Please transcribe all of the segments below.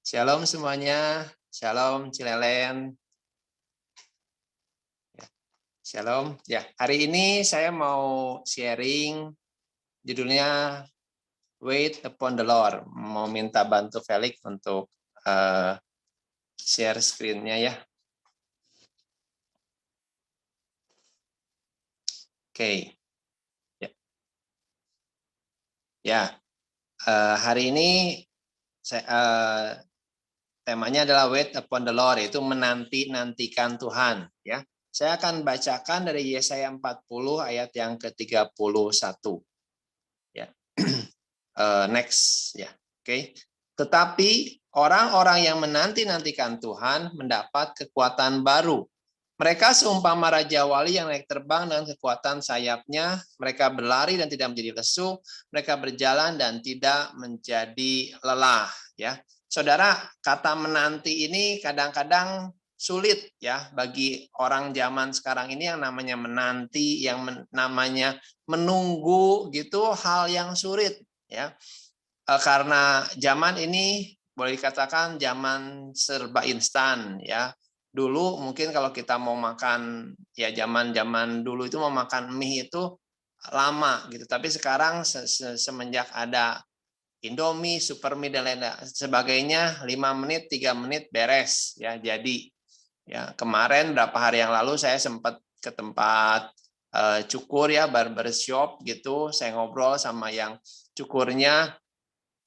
Shalom semuanya, shalom Cilelen, shalom. Ya, hari ini saya mau sharing judulnya Wait upon the Lord. Mau minta bantu Felix untuk share screen-nya ya. Oke. Ya, hari ini temanya adalah Wait upon the Lord, yaitu menanti-nantikan Tuhan. Ya, saya akan bacakan dari Yesaya 40 ayat yang ke-31. Ya. Next ya. Oke. Tetapi orang-orang yang menanti-nantikan Tuhan mendapat kekuatan baru. Mereka seumpama raja wali yang naik terbang dengan kekuatan sayapnya. Mereka berlari dan tidak menjadi lesu. Mereka berjalan dan tidak menjadi lelah. Ya, saudara, kata menanti ini kadang-kadang sulit ya bagi orang zaman sekarang ini. Yang namanya menanti, yang namanya menunggu gitu, hal yang sulit ya, karena zaman ini boleh dikatakan zaman serba instan ya. Dulu mungkin kalau kita mau makan ya, zaman dulu itu mau makan mie itu lama gitu, tapi sekarang semenjak ada Indomie, Super Mie dan lain sebagainya, 5 menit 3 menit beres ya. Jadi ya, kemarin berapa hari yang lalu saya sempat ke tempat cukur ya, barbershop gitu. Saya ngobrol sama yang cukurnya.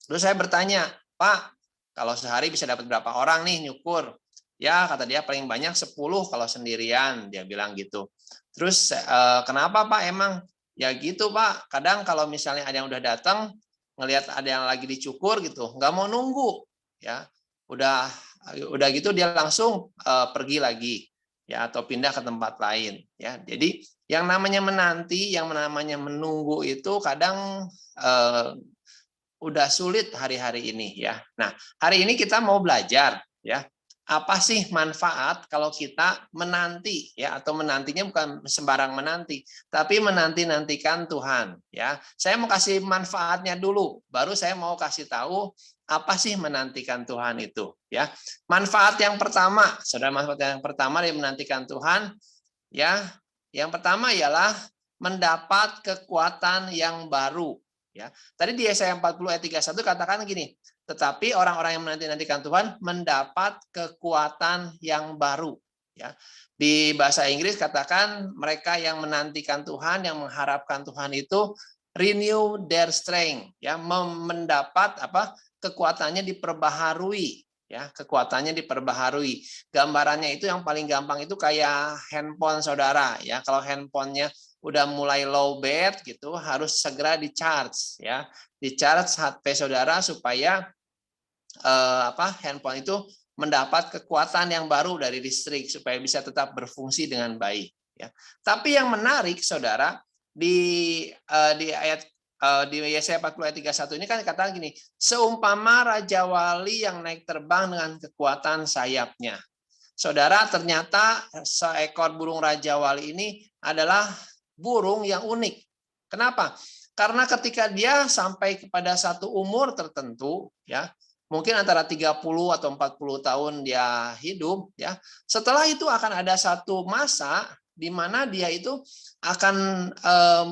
Terus saya bertanya, Pak, kalau sehari bisa dapat berapa orang nih nyukur? Ya, kata dia paling banyak 10 kalau sendirian, dia bilang gitu. Terus kenapa Pak emang? Ya gitu Pak, kadang kalau misalnya ada yang udah datang, ngelihat ada yang lagi dicukur gitu, nggak mau nunggu. Ya, udah gitu dia langsung pergi lagi ya, atau pindah ke tempat lain ya. Jadi yang namanya menanti, yang namanya menunggu itu kadang udah sulit hari-hari ini ya. Nah, hari ini kita mau belajar ya. Apa sih manfaat kalau kita menanti ya, atau menantinya bukan sembarang menanti, tapi menanti-nantikan Tuhan ya. Saya mau kasih manfaatnya dulu, baru saya mau kasih tahu apa sih menantikan Tuhan itu ya. Manfaat yang pertama, saudara, manfaat yang pertama dari menantikan Tuhan ya. Yang pertama ialah mendapat kekuatan yang baru. Ya. Tadi di Yesaya 40 ayat 31 katakan gini, tetapi orang-orang yang menanti-nantikan Tuhan mendapat kekuatan yang baru. Ya. Di bahasa Inggris katakan mereka yang menantikan Tuhan, yang mengharapkan Tuhan itu renew their strength, ya, mendapat apa? Kekuatannya diperbaharui, ya, kekuatannya diperbaharui. Gambarannya itu yang paling gampang itu kayak handphone saudara, ya. Kalau handphonenya udah mulai low bat gitu, harus segera di-charge ya. Di-charge HP saudara supaya handphone itu mendapat kekuatan yang baru dari listrik supaya bisa tetap berfungsi dengan baik ya. Tapi yang menarik saudara, di ayat di Yesaya 40 ayat 31 ini kan katakan gini, seumpama raja wali yang naik terbang dengan kekuatan sayapnya. Saudara, ternyata seekor burung raja wali ini adalah burung yang unik. Kenapa? Karena ketika dia sampai kepada satu umur tertentu, ya, mungkin antara 30 atau 40 tahun dia hidup, ya. Setelah itu akan ada satu masa di mana dia itu akan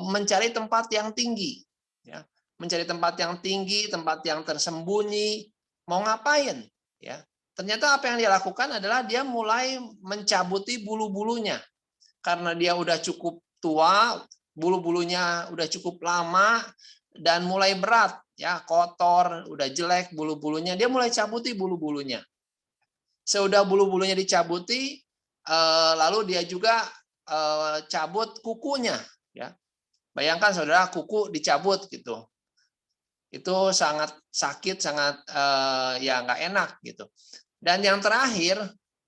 mencari tempat yang tinggi, ya. Mencari tempat yang tinggi, tempat yang tersembunyi, mau ngapain, ya. Ternyata apa yang dia lakukan adalah dia mulai mencabuti bulu-bulunya. Karena dia udah cukup tua, bulu-bulunya udah cukup lama dan mulai berat, ya, kotor, udah jelek bulu-bulunya, dia mulai cabuti bulu-bulunya. Sudah bulu-bulunya dicabuti, lalu dia juga cabut kukunya, ya. Bayangkan saudara, kuku dicabut gitu. Itu sangat sakit, sangat ya nggak enak gitu. Dan yang terakhir,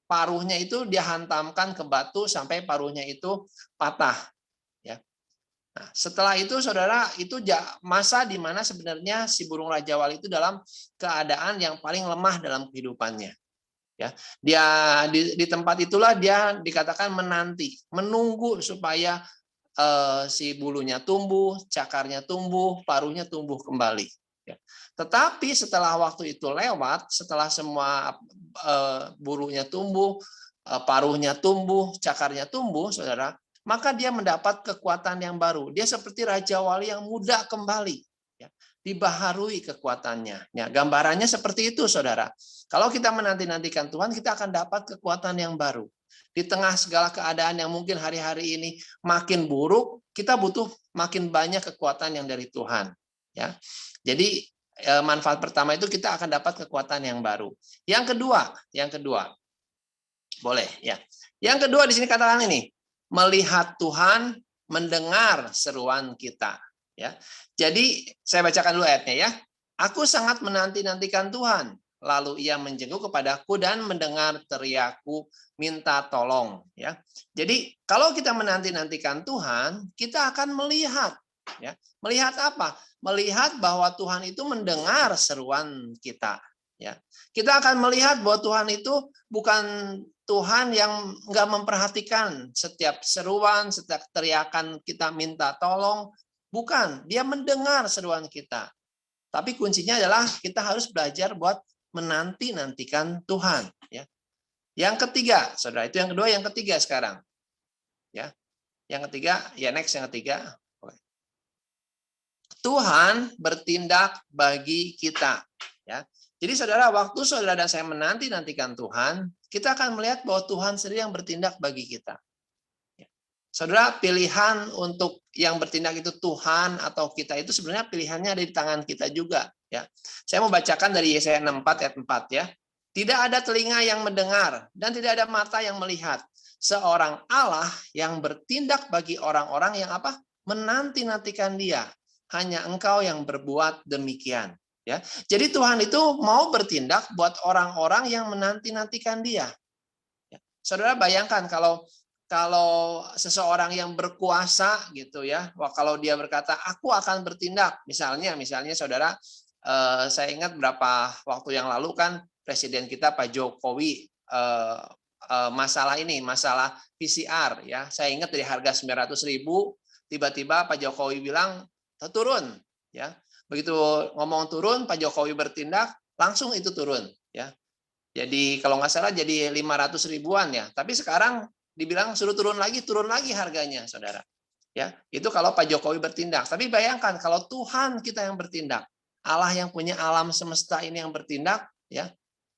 paruhnya itu dihantamkan ke batu sampai paruhnya itu patah. Ya. Nah, setelah itu saudara, itu masa di mana sebenarnya si burung raja wali itu dalam keadaan yang paling lemah dalam kehidupannya. Ya, dia di tempat itulah dia dikatakan menanti, menunggu supaya si bulunya tumbuh, cakarnya tumbuh, paruhnya tumbuh kembali. Ya. Tetapi setelah waktu itu lewat, setelah semua bulunya tumbuh, paruhnya tumbuh, cakarnya tumbuh, saudara, maka dia mendapat kekuatan yang baru. Dia seperti Raja Wali yang muda kembali. Ya. Dibaharui kekuatannya. Ya, gambarannya seperti itu, saudara. Kalau kita menanti-nantikan Tuhan, kita akan dapat kekuatan yang baru. Di tengah segala keadaan yang mungkin hari-hari ini makin buruk, kita butuh makin banyak kekuatan yang dari Tuhan. Ya, jadi manfaat pertama itu kita akan dapat kekuatan yang baru. Yang kedua, boleh ya. Yang kedua di sini katakan ini, melihat Tuhan, mendengar seruan kita. Ya, jadi saya bacakan dulu ayatnya ya. Aku sangat menanti-nantikan Tuhan. Lalu ia menjenguk kepadaku dan mendengar teriakku minta tolong. Ya, jadi kalau kita menanti-nantikan Tuhan, kita akan melihat. Ya, melihat apa? Melihat bahwa Tuhan itu mendengar seruan kita. Ya, kita akan melihat bahwa Tuhan itu bukan Tuhan yang nggak memperhatikan setiap seruan, setiap teriakan kita minta tolong. Bukan, dia mendengar seruan kita. Tapi kuncinya adalah kita harus belajar buat menanti-nantikan Tuhan. Ya. Yang ketiga, saudara, itu yang kedua, yang ketiga sekarang. Ya, yang ketiga, ya next yang ketiga. Tuhan bertindak bagi kita. Ya. Jadi saudara, waktu saudara dan saya menanti-nantikan Tuhan, kita akan melihat bahwa Tuhan sendiri yang bertindak bagi kita. Saudara, pilihan untuk yang bertindak itu Tuhan atau kita itu sebenarnya pilihannya ada di tangan kita juga. Ya, saya mau bacakan dari Yesaya 64 ayat 4 ya. Tidak ada telinga yang mendengar dan tidak ada mata yang melihat. Seorang Allah yang bertindak bagi orang-orang yang apa? Menanti-nantikan Dia. Hanya Engkau yang berbuat demikian. Ya, jadi Tuhan itu mau bertindak buat orang-orang yang menanti-nantikan Dia. Ya. Saudara bayangkan kalau seseorang yang berkuasa gitu ya, wah kalau dia berkata aku akan bertindak, misalnya saudara, saya ingat berapa waktu yang lalu kan presiden kita Pak Jokowi masalah PCR ya, saya ingat dari harga 900.000 tiba-tiba Pak Jokowi bilang turun ya, begitu ngomong turun Pak Jokowi bertindak langsung itu turun ya, jadi kalau nggak salah jadi 500 ribuan ya, tapi sekarang dibilang suruh turun lagi harganya, saudara. Ya, itu kalau Pak Jokowi bertindak. Tapi bayangkan kalau Tuhan kita yang bertindak, Allah yang punya alam semesta ini yang bertindak, ya,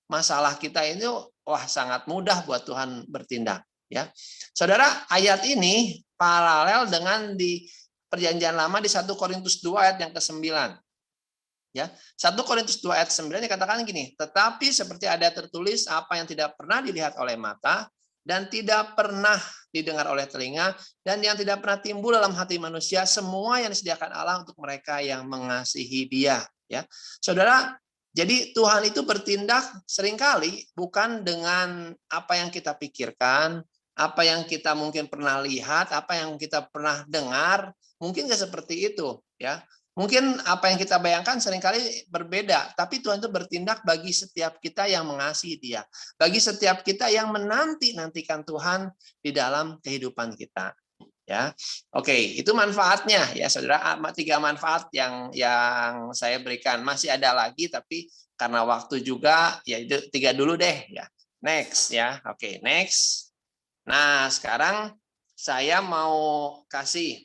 masalah kita ini wah sangat mudah buat Tuhan bertindak. Ya, saudara, ayat ini paralel dengan di Perjanjian Lama di 1 Korintus 2 ayat yang ke-9. Ya, 1 Korintus 2 ayat 9 dikatakan gini, tetapi seperti ada tertulis apa yang tidak pernah dilihat oleh mata dan tidak pernah didengar oleh telinga dan yang tidak pernah timbul dalam hati manusia, semua yang disediakan Allah untuk mereka yang mengasihi Dia. Ya, saudara, jadi Tuhan itu bertindak seringkali bukan dengan apa yang kita pikirkan, apa yang kita mungkin pernah lihat, apa yang kita pernah dengar, mungkin nggak seperti itu. Ya, mungkin apa yang kita bayangkan seringkali berbeda, tapi Tuhan itu bertindak bagi setiap kita yang mengasihi Dia, bagi setiap kita yang menanti-nantikan Tuhan di dalam kehidupan kita. Ya, oke, itu manfaatnya ya, saudara. 3 manfaat yang saya berikan. Masih ada lagi, tapi karena waktu juga, ya itu 3 dulu deh. Ya, next ya, oke, next. Nah, sekarang saya mau kasih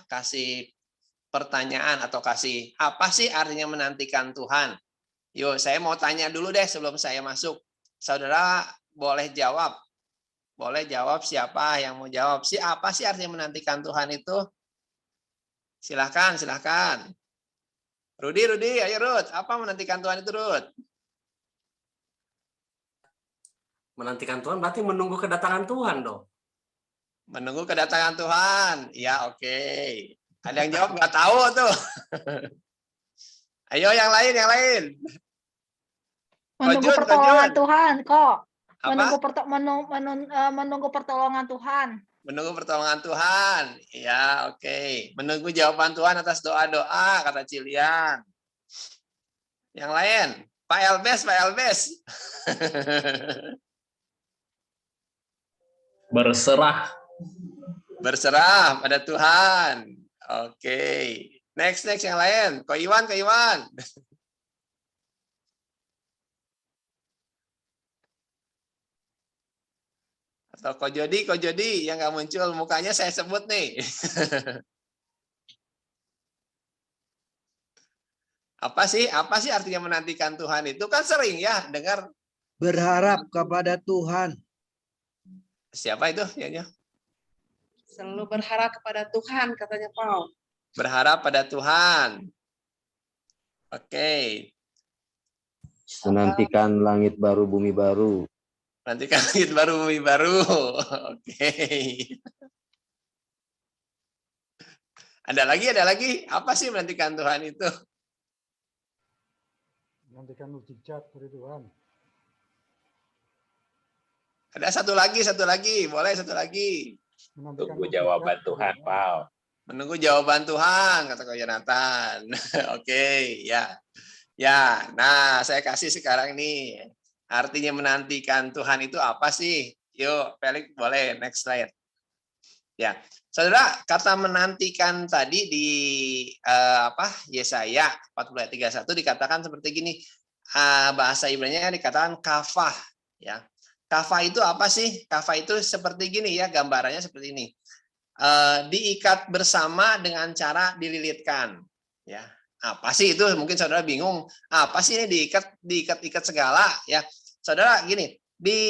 kasih pertanyaan atau kasih apa sih artinya menantikan Tuhan? Yuk, saya mau tanya dulu deh sebelum saya masuk. Saudara boleh jawab. Boleh jawab, siapa yang mau jawab? Apa sih artinya menantikan Tuhan itu? Silahkan. Rudi, ayo Rud. Apa menantikan Tuhan itu, Rud? Menantikan Tuhan berarti menunggu kedatangan Tuhan dong. Menunggu kedatangan Tuhan. Ya, oke. Ada yang jawab nggak tahu tuh. Ayo yang lain. Menunggu pertolongan Tuhan kok. Apa? Menunggu pertolongan Tuhan. Menunggu pertolongan Tuhan. Ya, oke. Menunggu jawaban Tuhan atas doa-doa, kata Cilian. Yang lain, Pak Elbes. Berserah pada Tuhan. Oke. Next yang lain. Ko Iwan. Atau Ko Jody yang nggak muncul mukanya saya sebut nih. Apa sih artinya menantikan Tuhan itu? Kan sering ya dengar Berharap kepada Tuhan. siapa itu ya? Selalu berharap kepada Tuhan, katanya Paul. Berharap pada Tuhan. Oke. Menantikan langit baru, bumi baru. Nantikan langit baru, bumi baru. Oke. Ada lagi. Apa sih menantikan Tuhan itu? Menantikan mukjizat dari Tuhan. Ada satu lagi. Boleh satu lagi. Tunggu jawaban Tuhan, Paul. Menunggu jawaban Tuhan, kata Ko Yonatan. Oke, ya. Ya, nah saya kasih sekarang nih. Artinya menantikan Tuhan itu apa sih? Yuk, Felix boleh next slide. Ya, saudara, kata menantikan tadi di Yesaya 40:31 dikatakan seperti gini. Bahasa Ibrani-nya dikatakan kafah, ya. Kafah itu apa sih? Kafah itu seperti gini ya, gambarannya seperti ini. Diikat bersama dengan cara dililitkan, ya. Apa sih itu? Mungkin saudara bingung. Apa sih ini diikat segala, ya? Saudara gini, di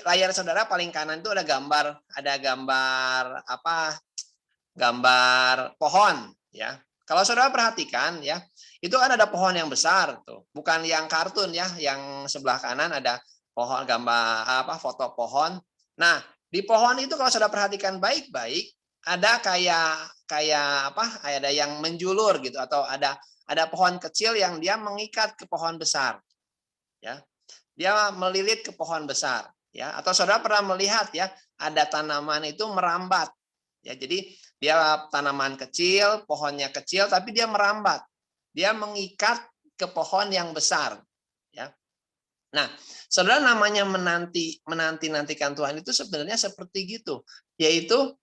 layar saudara paling kanan itu ada gambar gambar pohon, ya. Kalau saudara perhatikan, ya, itu kan ada pohon yang besar tuh, bukan yang kartun ya, yang sebelah kanan ada pohon gambar foto pohon. Nah, di pohon itu kalau saudara perhatikan baik-baik, ada ada yang menjulur gitu, atau ada pohon kecil yang dia mengikat ke pohon besar, ya. Dia melilit ke pohon besar, ya. Atau saudara pernah melihat ya, ada tanaman itu merambat, ya. Jadi dia tanaman kecil, pohonnya kecil, tapi dia merambat, dia mengikat ke pohon yang besar, ya. Nah, saudara, namanya menantikan Tuhan itu sebenarnya seperti gitu, yaitu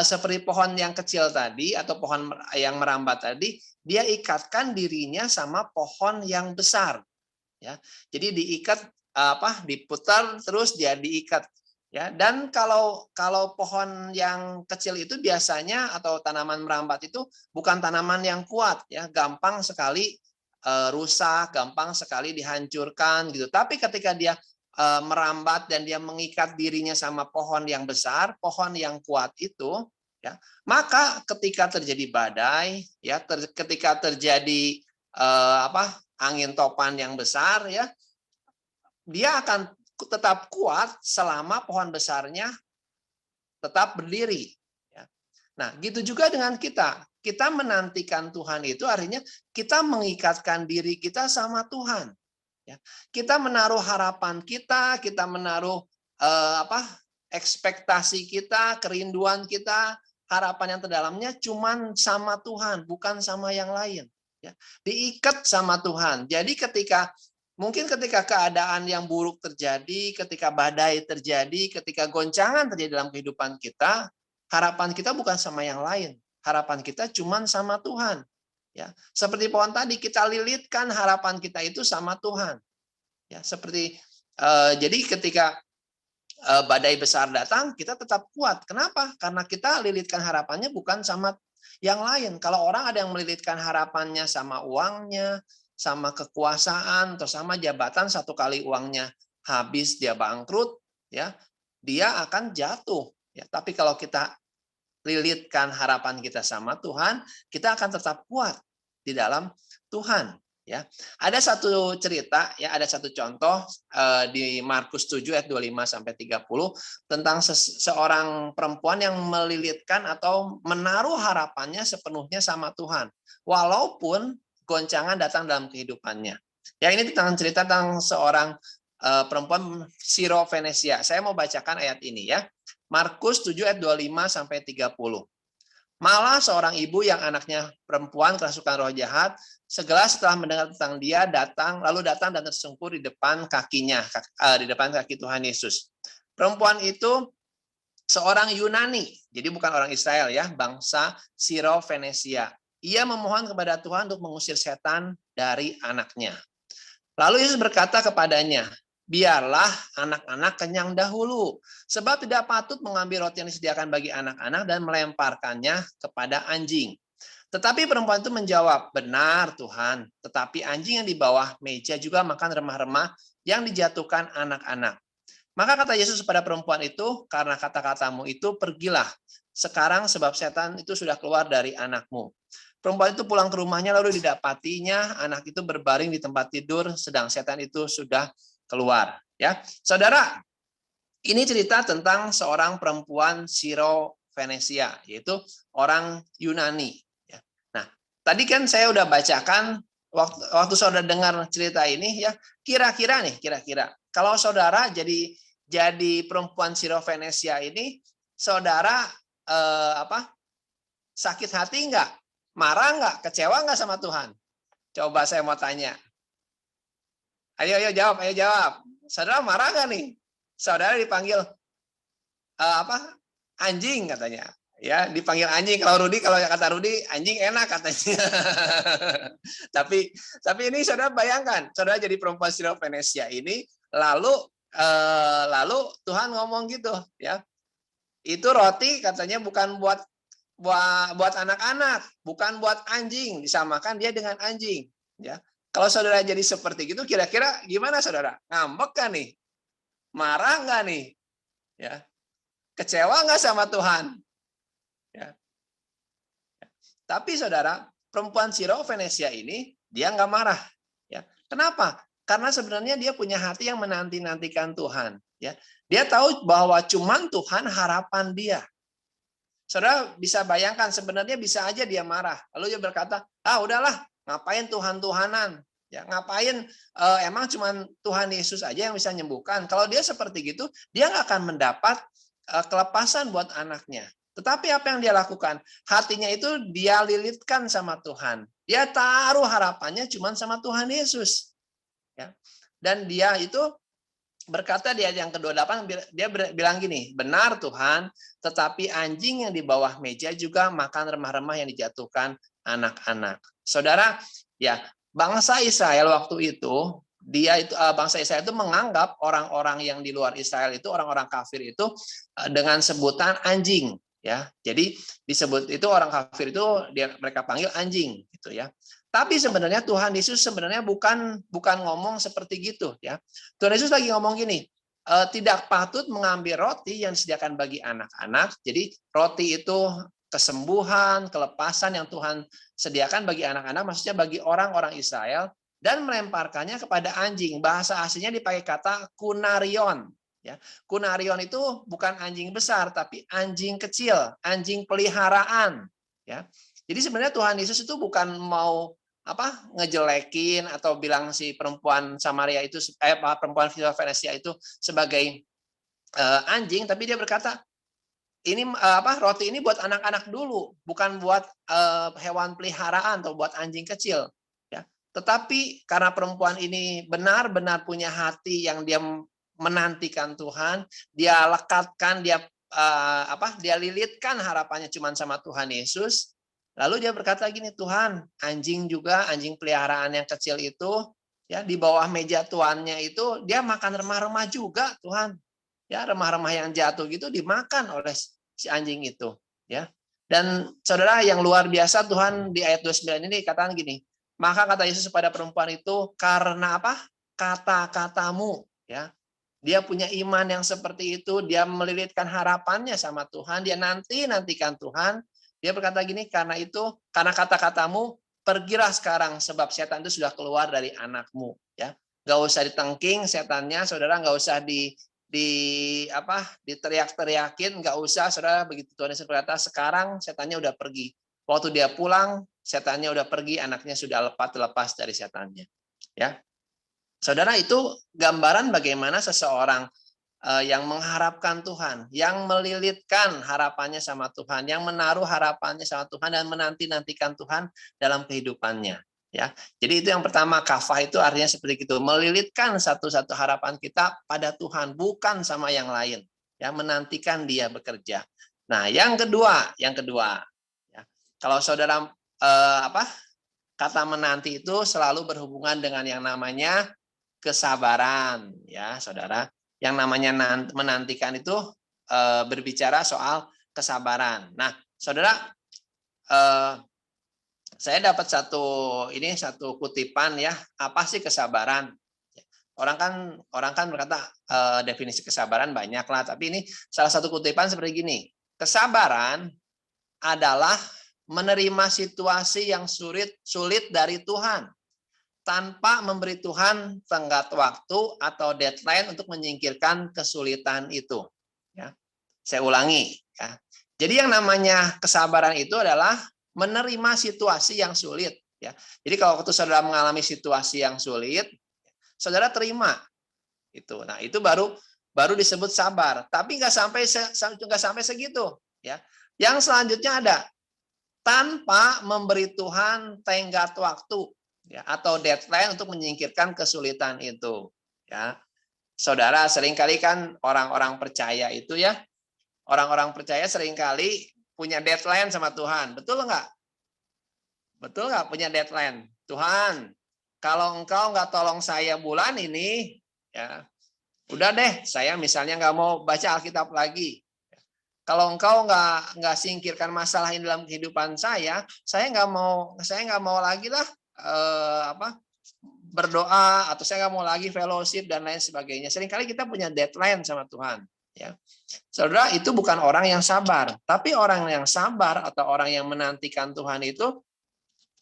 seperti pohon yang kecil tadi atau pohon yang merambat tadi, dia ikatkan dirinya sama pohon yang besar, ya. Jadi diikat diputar terus dia diikat, ya. Dan kalau pohon yang kecil itu biasanya atau tanaman merambat itu bukan tanaman yang kuat, ya, gampang sekali rusak, gampang sekali dihancurkan gitu. Tapi ketika dia merambat dan dia mengikat dirinya sama pohon yang besar, pohon yang kuat itu, ya, maka ketika terjadi badai, ya, ketika terjadi angin topan yang besar, ya, dia akan tetap kuat selama pohon besarnya tetap berdiri. Ya. Nah, gitu juga dengan kita. Kita menantikan Tuhan itu artinya kita mengikatkan diri kita sama Tuhan. Ya. Kita menaruh harapan kita menaruh ekspektasi kita, kerinduan kita, harapan yang terdalamnya cuman sama Tuhan, bukan sama yang lain. Ya. Diikat sama Tuhan. Jadi ketika keadaan yang buruk terjadi, ketika badai terjadi, ketika goncangan terjadi dalam kehidupan kita, harapan kita bukan sama yang lain. Harapan kita cuman sama Tuhan. Ya, seperti pohon tadi, kita lilitkan harapan kita itu sama Tuhan. Ya, seperti jadi ketika badai besar datang, kita tetap kuat. Kenapa? Karena kita lilitkan harapannya bukan sama yang lain. Kalau orang ada yang melilitkan harapannya sama uangnya, sama kekuasaan, atau sama jabatan, satu kali uangnya habis dia bangkrut, ya, dia akan jatuh. Ya, tapi kalau kita lilitkan harapan kita sama Tuhan, kita akan tetap kuat di dalam Tuhan. Ya, ada satu cerita, ya, ada satu contoh di Markus 7 ayat 25 sampai 30 tentang seorang perempuan yang melilitkan atau menaruh harapannya sepenuhnya sama Tuhan, walaupun goncangan datang dalam kehidupannya. Ya, ini tentang cerita tentang seorang perempuan Siro Venesia. Saya mau bacakan ayat ini ya. Markus 7 ayat 25 sampai 30. Malah seorang ibu yang anaknya perempuan kerasukan roh jahat, segera setelah mendengar tentang dia datang dan tersungkur di depan kakinya, di depan kaki Tuhan Yesus. Perempuan itu seorang Yunani, jadi bukan orang Israel ya, bangsa Siro Venesia. ia memohon kepada Tuhan untuk mengusir setan dari anaknya. Lalu Yesus berkata kepadanya, biarlah anak-anak kenyang dahulu, sebab tidak patut mengambil roti yang disediakan bagi anak-anak dan melemparkannya kepada anjing. Tetapi perempuan itu menjawab, benar Tuhan, tetapi anjing yang di bawah meja juga makan remah-remah yang dijatuhkan anak-anak. Maka kata Yesus kepada perempuan itu, karena kata-katamu itu pergilah sekarang sebab setan itu sudah keluar dari anakmu. Perempuan itu pulang ke rumahnya lalu didapatinya anak itu berbaring di tempat tidur sedang setan itu sudah keluar. Ya, saudara, ini cerita tentang seorang perempuan Siro-Venesia, yaitu orang Yunani. Ya. Nah, tadi kan saya udah bacakan waktu saudara dengar cerita ini, ya kira-kira kalau saudara jadi perempuan Siro-Venesia ini, saudara sakit hati nggak? Marah nggak? Kecewa nggak sama Tuhan? Coba saya mau tanya. Ayo jawab. Saudara marah nggak nih? Saudara dipanggil anjing katanya. Ya, dipanggil anjing. Kalau kata Rudi, anjing enak katanya. tapi ini saudara bayangkan, saudara jadi perempuan Siro-Venesia ini, lalu Tuhan ngomong gitu, ya. Itu roti katanya bukan buat anak-anak, bukan buat anjing, disamakan dia dengan anjing, ya. Kalau saudara jadi seperti itu, kira-kira gimana saudara? Ngambek kan nih? Marah nggak nih? Ya. Kecewa nggak sama Tuhan? Ya. Tapi saudara, perempuan Siro-Venesia ini dia nggak marah. Ya. Kenapa? Karena sebenarnya dia punya hati yang menanti-nantikan Tuhan. Ya. Dia tahu bahwa cuman Tuhan harapan dia. Saudara bisa bayangkan sebenarnya bisa aja dia marah. Lalu dia berkata, udahlah, ngapain Tuhan-Tuhanan? Ya, ngapain emang cuman Tuhan Yesus aja yang bisa menyembuhkan. Kalau dia seperti gitu, dia nggak akan mendapat kelepasan buat anaknya. Tetapi apa yang dia lakukan? Hatinya itu dia lilitkan sama Tuhan. Dia taruh harapannya cuman sama Tuhan Yesus. Ya. Dan dia itu berkata di ayat yang ke-28, dia bilang gini, benar Tuhan, tetapi anjing yang di bawah meja juga makan remah-remah yang dijatuhkan anak-anak. Saudara, ya bangsa Israel waktu itu, bangsa Israel itu menganggap orang-orang yang di luar Israel itu, orang-orang kafir itu dengan sebutan anjing. Ya, jadi disebut itu orang kafir itu mereka panggil anjing, gitu ya. Tapi sebenarnya Tuhan Yesus sebenarnya bukan ngomong seperti gitu ya. Tuhan Yesus lagi ngomong gini, tidak patut mengambil roti yang disediakan bagi anak-anak. Jadi roti itu kesembuhan, kelepasan yang Tuhan sediakan bagi anak-anak, maksudnya bagi orang-orang Israel, dan melemparkannya kepada anjing. Bahasa aslinya dipakai kata kunarion. Ya, kunarion itu bukan anjing besar, tapi anjing kecil, anjing peliharaan. Ya. Jadi sebenarnya Tuhan Yesus itu bukan mau ngejelekin atau bilang si perempuan Samaria itu perempuan Venesia itu sebagai anjing, tapi dia berkata ini roti ini buat anak-anak dulu, bukan buat hewan peliharaan atau buat anjing kecil. Ya. Tetapi karena perempuan ini benar-benar punya hati yang dia menantikan Tuhan, dia lekatkan, dia lilitkan harapannya cuma sama Tuhan Yesus. Lalu dia berkata gini, Tuhan, anjing peliharaan yang kecil itu, ya di bawah meja tuannya itu dia makan remah-remah juga, Tuhan. Ya, remah-remah yang jatuh gitu dimakan oleh si anjing itu, ya. Dan saudara yang luar biasa, Tuhan di ayat 29 ini katakan gini, maka kata Yesus kepada perempuan itu, karena apa? Kata-katamu, ya. Dia punya iman yang seperti itu, dia melilitkan harapannya sama Tuhan, dia nantikan Tuhan. Dia berkata gini, karena kata-katamu, pergilah sekarang sebab setan itu sudah keluar dari anakmu. Ya, nggak usah ditengking setannya, saudara, nggak usah diteriak-teriakin, nggak usah, saudara. Begitu Tuhan Yesus berkata, sekarang setannya udah pergi. Waktu dia pulang, setannya udah pergi, anaknya sudah lepas dari setannya. Ya, saudara, itu gambaran bagaimana seseorang yang mengharapkan Tuhan, yang melilitkan harapannya sama Tuhan, yang menaruh harapannya sama Tuhan dan menanti-nantikan Tuhan dalam kehidupannya. Ya, jadi itu yang pertama, kafah itu artinya seperti itu, melilitkan satu-satu harapan kita pada Tuhan, bukan sama yang lain. Ya, menantikan Dia bekerja. Nah, yang kedua, ya, kalau saudara kata menanti itu selalu berhubungan dengan yang namanya kesabaran, ya saudara. Yang namanya menantikan itu berbicara soal kesabaran. Nah, saudara, saya dapat satu kutipan ya. Apa sih kesabaran? Orang kan berkata definisi kesabaran banyak lah, tapi ini salah satu kutipan seperti gini. Kesabaran adalah menerima situasi yang sulit dari Tuhan tanpa memberi Tuhan tenggat waktu atau deadline untuk menyingkirkan kesulitan itu. Ya. Saya ulangi. Ya. Jadi yang namanya kesabaran itu adalah menerima situasi yang sulit. Ya. Jadi kalau waktu saudara mengalami situasi yang sulit, saudara terima. Nah itu baru disebut sabar. Tapi nggak sampai segitu. Ya. Yang selanjutnya ada tanpa memberi Tuhan tenggat waktu. Ya, atau deadline untuk menyingkirkan kesulitan itu. Ya, saudara, seringkali kan orang-orang percaya itu ya, orang-orang percaya seringkali punya deadline sama Tuhan, betul nggak? Betul nggak punya deadline? Tuhan, kalau Engkau nggak tolong saya bulan ini, ya, udah deh, saya misalnya nggak mau baca Alkitab lagi. Kalau Engkau nggak singkirkan masalah ini dalam kehidupan saya nggak mau lagi lah. Berdoa, atau saya nggak mau lagi fellowship dan lain sebagainya. Seringkali kita punya deadline sama Tuhan. Ya, saudara, itu bukan orang yang sabar, tapi orang yang sabar atau orang yang menantikan Tuhan itu,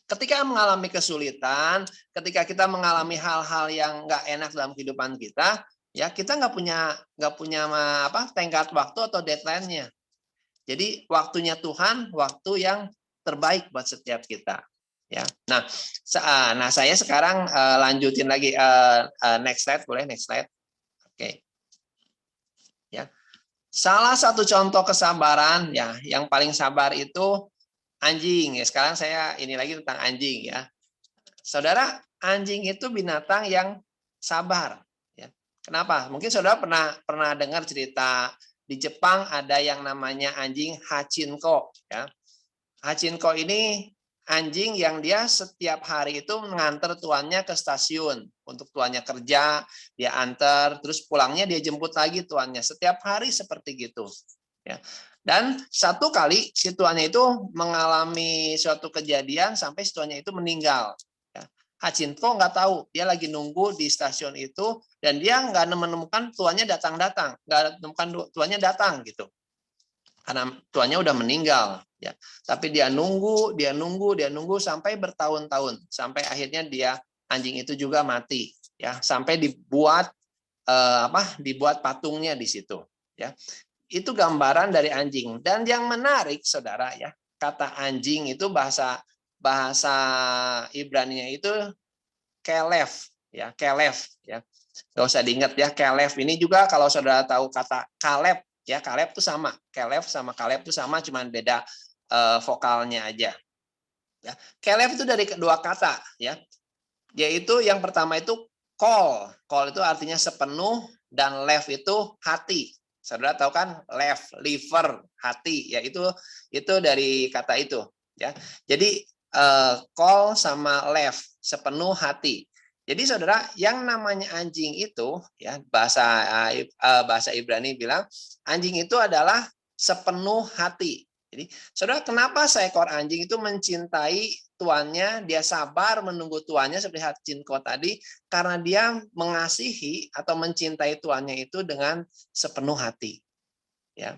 ketika mengalami kesulitan, ketika kita mengalami hal-hal yang nggak enak dalam kehidupan kita, ya kita nggak punya tenggat waktu atau deadline-nya. Jadi waktunya Tuhan, waktu yang terbaik buat setiap kita. Ya, nah saya sekarang lanjutin lagi, next slide boleh, next slide. Oke. Ya, salah satu contoh kesabaran ya, yang paling sabar itu anjing. Ya, sekarang saya ini lagi tentang anjing ya, saudara. Anjing itu binatang yang sabar. Ya, kenapa? Mungkin saudara pernah dengar cerita di Jepang ada yang namanya anjing Hachinko. Ya, Hachinko ini anjing yang dia setiap hari itu mengantar tuannya ke stasiun. Untuk tuannya kerja, dia antar, terus pulangnya dia jemput lagi tuannya. Setiap hari seperti gitu. Ya. Dan satu kali si tuannya itu mengalami suatu kejadian sampai si tuannya itu meninggal. Ya. Hachinko nggak tahu, dia lagi nunggu di stasiun itu, dan dia nggak menemukan tuannya datang-datang. Nggak menemukan tuannya datang gitu. Karena tuannya udah meninggal. Ya, tapi dia nunggu sampai bertahun-tahun, sampai akhirnya anjing itu juga mati, ya, sampai dibuat patungnya di situ, ya. Itu gambaran dari anjing. Dan yang menarik, saudara, ya, kata anjing itu bahasa Ibrani-nya itu kelef, ya, kelef, ya. Nggak usah diingat ya, kelef ini juga kalau saudara tahu kata Kaleb, ya, Kaleb itu sama, kelef sama Kaleb itu sama, cuman beda vokalnya aja. Ya, kelef itu dari kedua kata, ya, yaitu yang pertama itu kol itu artinya sepenuh, dan lev itu hati. Saudara tahu kan, lev, liver, hati, ya, itu dari kata itu, ya. Jadi kol sama lev, sepenuh hati. Jadi saudara, yang namanya anjing itu, ya, bahasa Ibrani bilang anjing itu adalah sepenuh hati. Jadi, saudara, kenapa seekor anjing itu mencintai tuannya, dia sabar menunggu tuannya seperti Hachinko tadi, karena dia mengasihi atau mencintai tuannya itu dengan sepenuh hati. Ya.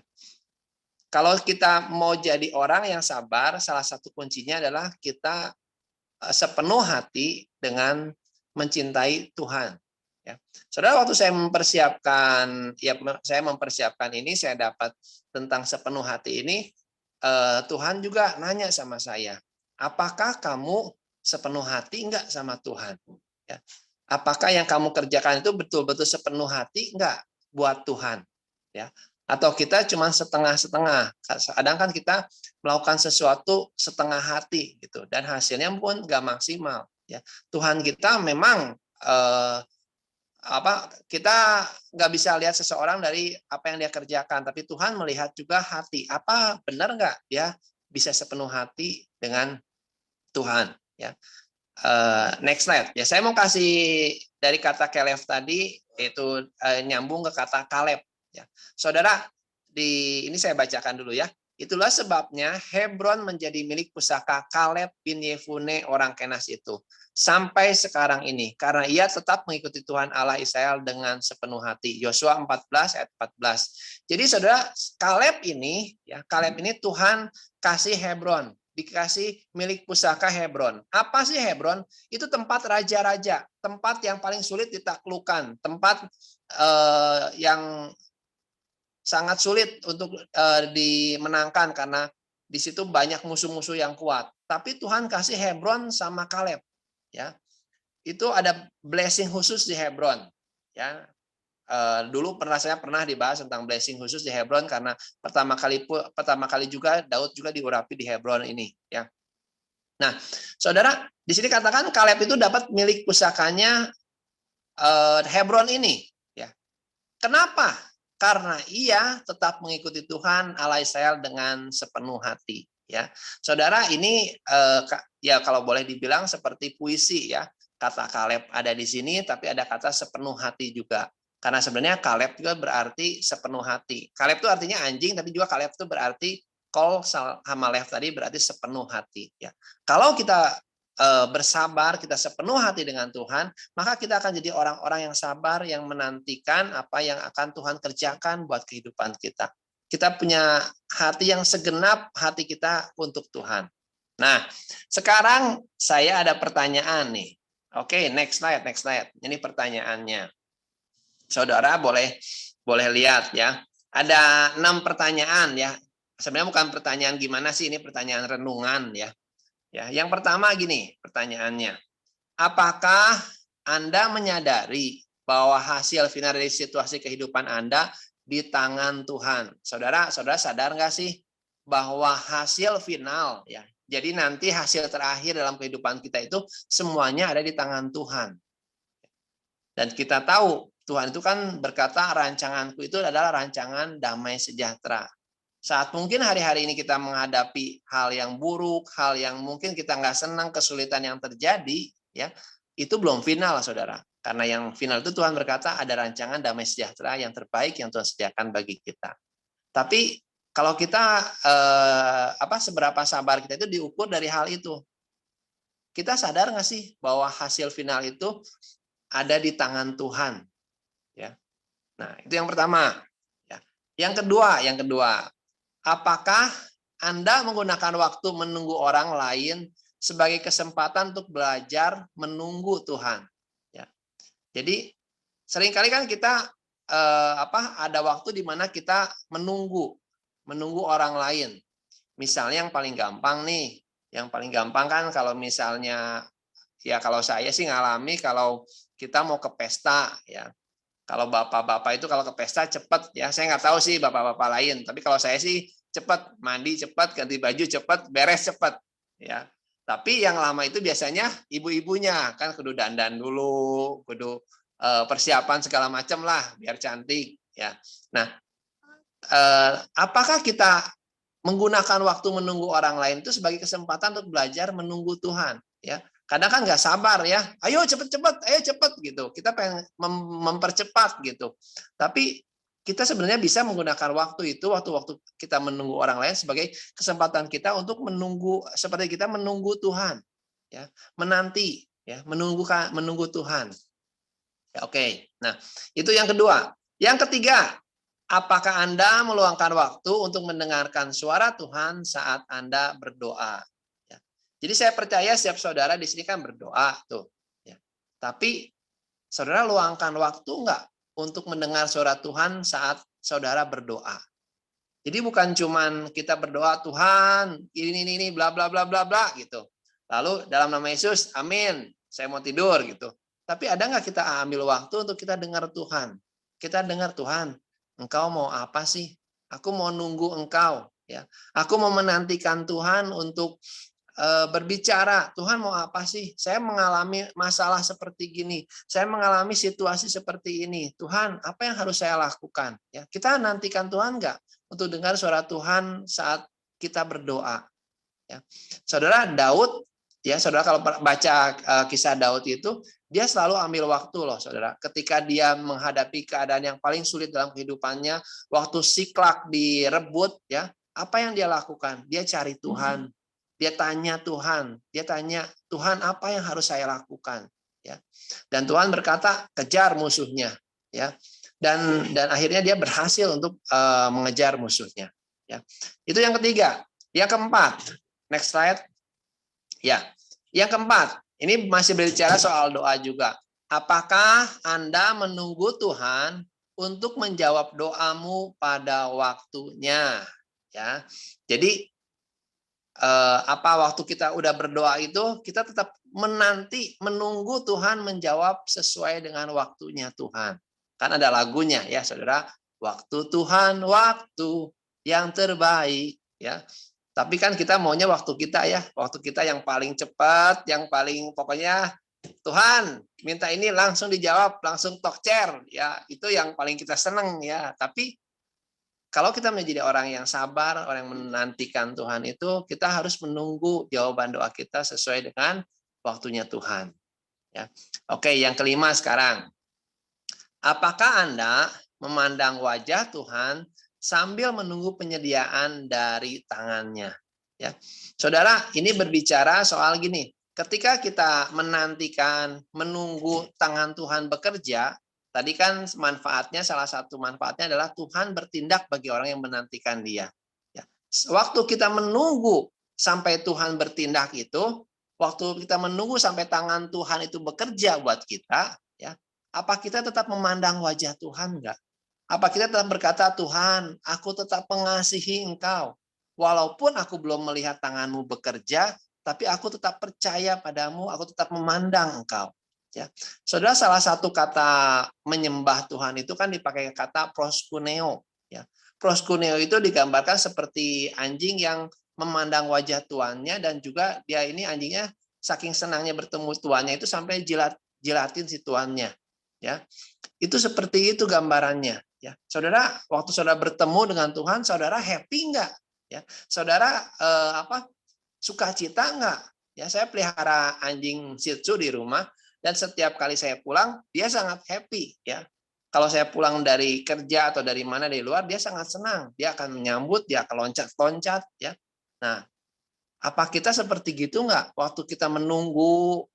Kalau kita mau jadi orang yang sabar, salah satu kuncinya adalah kita sepenuh hati dengan mencintai Tuhan. Ya. Saudara, waktu saya mempersiapkan ini, saya dapat tentang sepenuh hati ini. Tuhan juga nanya sama saya, apakah kamu sepenuh hati enggak sama Tuhan? Ya. Apakah yang kamu kerjakan itu betul-betul sepenuh hati enggak buat Tuhan? Ya. Atau kita cuma setengah-setengah. Kadang kan kita melakukan sesuatu setengah hati gitu, dan hasilnya pun enggak maksimal. Ya. Tuhan kita memang kita nggak bisa lihat seseorang dari apa yang dia kerjakan, tapi Tuhan melihat juga hati. Apa benar nggak dia bisa sepenuh hati dengan Tuhan. Ya. Next slide. Ya, saya mau kasih dari kata Caleb tadi, itu nyambung ke kata Kaleb. Ya. Saudara, ini saya bacakan dulu ya. Itulah sebabnya Hebron menjadi milik pusaka Kaleb bin Yefune orang Kenas itu sampai sekarang ini, karena ia tetap mengikuti Tuhan Allah Israel dengan sepenuh hati. Yosua 14 ayat 14. Jadi saudara, Kaleb ini Tuhan kasih Hebron, dikasih milik pusaka Hebron. Apa sih Hebron? Itu tempat raja-raja, tempat yang paling sulit ditaklukkan, tempat yang sangat sulit untuk dimenangkan karena di situ banyak musuh-musuh yang kuat. Tapi Tuhan kasih Hebron sama Kaleb, ya. Itu ada blessing khusus di Hebron, ya. Dulu saya pernah dibahas tentang blessing khusus di Hebron karena pertama kali juga Daud juga diurapi di Hebron ini, ya. Nah, saudara, di sini katakan Kaleb itu dapat milik pusakanya Hebron ini, ya. Kenapa? Karena ia tetap mengikuti Tuhan Allah Israel dengan sepenuh hati, ya. Saudara, ini ya kalau boleh dibilang seperti puisi, ya. Kata Kaleb ada di sini, tapi ada kata sepenuh hati juga. Karena sebenarnya Kaleb juga berarti sepenuh hati. Kaleb itu artinya anjing, tapi juga Kaleb itu berarti kol sama lev tadi berarti sepenuh hati, ya. Kalau kita bersabar, kita sepenuh hati dengan Tuhan, maka kita akan jadi orang-orang yang sabar, yang menantikan apa yang akan Tuhan kerjakan buat kehidupan kita. Kita punya hati yang segenap hati kita untuk Tuhan. Nah, sekarang saya ada pertanyaan nih. Oke, next slide. Ini pertanyaannya. Saudara boleh lihat ya. Ada 6 pertanyaan ya. Sebenarnya bukan pertanyaan gimana sih, ini pertanyaan renungan ya. Ya, yang pertama gini pertanyaannya. Apakah Anda menyadari bahwa hasil final dari situasi kehidupan Anda di tangan Tuhan? Saudara sadar nggak sih bahwa hasil final, ya. Jadi nanti hasil terakhir dalam kehidupan kita itu semuanya ada di tangan Tuhan. Dan kita tahu Tuhan itu kan berkata rancanganku itu adalah rancangan damai sejahtera. Saat mungkin hari-hari ini kita menghadapi hal yang buruk, hal yang mungkin kita nggak senang, kesulitan yang terjadi, ya, itu belum final, saudara. Karena yang final itu Tuhan berkata ada rancangan damai sejahtera yang terbaik yang Tuhan sediakan bagi kita. Tapi kalau kita seberapa sabar kita itu diukur dari hal itu. Kita sadar nggak sih bahwa hasil final itu ada di tangan Tuhan, ya. Nah, itu yang pertama. Ya. Yang kedua. Apakah Anda menggunakan waktu menunggu orang lain sebagai kesempatan untuk belajar menunggu Tuhan? Ya. Jadi seringkali kan kita ada waktu di mana kita menunggu orang lain. Misalnya yang paling gampang kan kalau misalnya ya kalau saya sih ngalami kalau kita mau ke pesta, ya. Kalau bapak-bapak itu kalau ke pesta cepat, ya. Saya nggak tahu sih bapak-bapak lain, tapi kalau saya sih cepat, mandi cepat, ganti baju cepat, beres cepat, ya. Tapi yang lama itu biasanya ibu-ibunya kan kudu dandan dulu, kudu persiapan segala macam lah biar cantik, ya. Nah, apakah kita menggunakan waktu menunggu orang lain itu sebagai kesempatan untuk belajar menunggu Tuhan, ya? Kadang kan nggak sabar ya, ayo cepet gitu. Kita pengen mempercepat gitu. Tapi kita sebenarnya bisa menggunakan waktu itu, waktu kita menunggu orang lain sebagai kesempatan kita untuk menunggu, seperti kita menunggu Tuhan, ya, menanti, ya, menunggu Tuhan. Ya, oke. Nah, itu yang kedua. Yang ketiga, apakah Anda meluangkan waktu untuk mendengarkan suara Tuhan saat Anda berdoa? Jadi saya percaya setiap saudara di sini kan berdoa tuh, ya. Tapi saudara luangkan waktu enggak untuk mendengar suara Tuhan saat saudara berdoa? Jadi bukan cuman kita berdoa Tuhan ini bla bla bla bla bla gitu. Lalu dalam nama Yesus, amin. Saya mau tidur gitu. Tapi ada enggak kita ambil waktu untuk kita dengar Tuhan? Kita dengar Tuhan, Engkau mau apa sih? Aku mau nunggu Engkau, ya. Aku mau menantikan Tuhan untuk berbicara, Tuhan mau apa sih? Saya mengalami masalah seperti gini, saya mengalami situasi seperti ini. Tuhan, apa yang harus saya lakukan? Ya, kita nantikan Tuhan enggak untuk dengar suara Tuhan saat kita berdoa? Ya. Saudara, Daud Ya, saudara, kalau baca kisah Daud itu, dia selalu ambil waktu loh, saudara. Ketika dia menghadapi keadaan yang paling sulit dalam kehidupannya, waktu Siklak direbut, ya, apa yang dia lakukan? Dia cari Tuhan, dia tanya Tuhan, Tuhan apa yang harus saya lakukan? Ya, dan Tuhan berkata, kejar musuhnya, ya, dan akhirnya dia berhasil untuk mengejar musuhnya. Ya, itu yang ketiga. Yang keempat, next slide. Ya, yang keempat, ini masih berbicara soal doa juga. Apakah Anda menunggu Tuhan untuk menjawab doamu pada waktunya? Ya, jadi apa waktu kita udah berdoa itu kita tetap menunggu Tuhan menjawab sesuai dengan waktunya Tuhan. Kan ada lagunya ya, saudara. Waktu Tuhan, waktu yang terbaik, ya. Tapi kan kita maunya waktu kita ya, waktu kita yang paling cepat, yang paling pokoknya Tuhan minta ini langsung dijawab, langsung tokcer, ya itu yang paling kita seneng ya. Tapi kalau kita menjadi orang yang sabar, orang yang menantikan Tuhan itu, kita harus menunggu jawaban doa kita sesuai dengan waktunya Tuhan. Ya. Oke, yang kelima sekarang, apakah Anda memandang wajah Tuhan sambil menunggu penyediaan dari tangannya? Ya, saudara, ini berbicara soal gini. Ketika kita menantikan, menunggu tangan Tuhan bekerja, tadi kan manfaatnya, salah satu manfaatnya adalah Tuhan bertindak bagi orang yang menantikan Dia. Ya. Waktu kita menunggu sampai Tuhan bertindak itu, waktu kita menunggu sampai tangan Tuhan itu bekerja buat kita, ya, apa kita tetap memandang wajah Tuhan enggak? Apa kita tetap berkata, Tuhan, aku tetap mengasihi Engkau. Walaupun aku belum melihat tanganmu bekerja, tapi aku tetap percaya padamu, aku tetap memandang Engkau. Ya. Saudara, salah satu kata menyembah Tuhan itu kan dipakai kata proskuneo. Ya. Proskuneo itu digambarkan seperti anjing yang memandang wajah tuannya, dan juga dia ini anjingnya saking senangnya bertemu tuannya itu sampai jilatin si tuannya. Ya. Itu seperti itu gambarannya. Ya, saudara, waktu saudara bertemu dengan Tuhan, saudara happy enggak? Ya, saudara sukacita enggak? Ya, saya pelihara anjing Shih Tzu di rumah, dan setiap kali saya pulang, dia sangat happy. Ya, kalau saya pulang dari kerja atau dari mana dari luar, dia sangat senang. Dia akan menyambut, dia akan loncat-loncat. Ya, nah, apa kita seperti gitu enggak? Waktu kita menunggu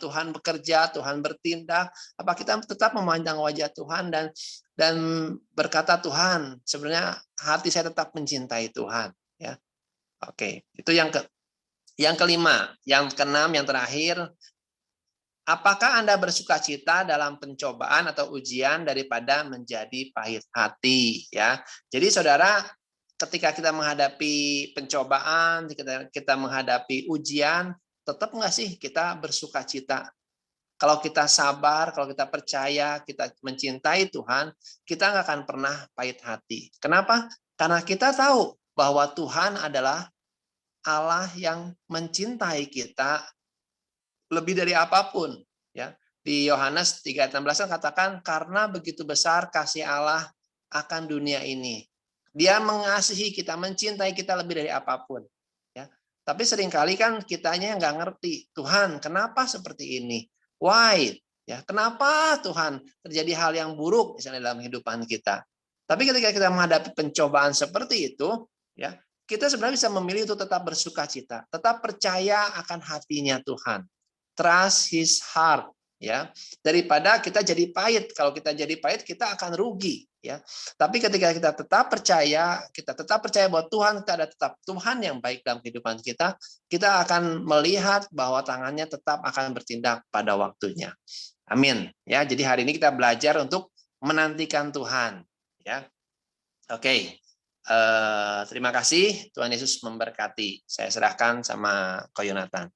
Tuhan bekerja, Tuhan bertindak, apa kita tetap memandang wajah Tuhan dan berkata, Tuhan, sebenarnya hati saya tetap mencintai Tuhan. Ya, oke. Itu yang kelima, yang keenam, yang terakhir. Apakah Anda bersukacita dalam pencobaan atau ujian daripada menjadi pahit hati? Ya, jadi saudara, ketika kita menghadapi pencobaan, kita menghadapi ujian, tetap nggak sih kita bersukacita? Kalau kita sabar, kalau kita percaya, kita mencintai Tuhan, kita nggak akan pernah pahit hati. Kenapa? Karena kita tahu bahwa Tuhan adalah Allah yang mencintai kita lebih dari apapun. Ya, di Yohanes 3:16 katakan, karena begitu besar kasih Allah akan dunia ini. Dia mengasihi kita, mencintai kita lebih dari apapun. Ya, tapi seringkali kan kitanya nggak ngerti, Tuhan, kenapa seperti ini? Why? Ya, kenapa Tuhan terjadi hal yang buruk misalnya dalam kehidupan kita? Tapi ketika kita menghadapi pencobaan seperti itu, ya, kita sebenarnya bisa memilih untuk tetap bersukacita, tetap percaya akan hatinya Tuhan. Trust His heart, ya. Daripada kita jadi pahit. Kalau kita jadi pahit, kita akan rugi, ya. Tapi ketika kita tetap percaya bahwa Tuhan, kita ada tetap Tuhan yang baik dalam kehidupan kita, kita akan melihat bahwa tangannya tetap akan bertindak pada waktunya. Amin. Ya, jadi hari ini kita belajar untuk menantikan Tuhan, ya. Oke. Terima kasih. Tuhan Yesus memberkati. Saya serahkan sama Ko Yonatan.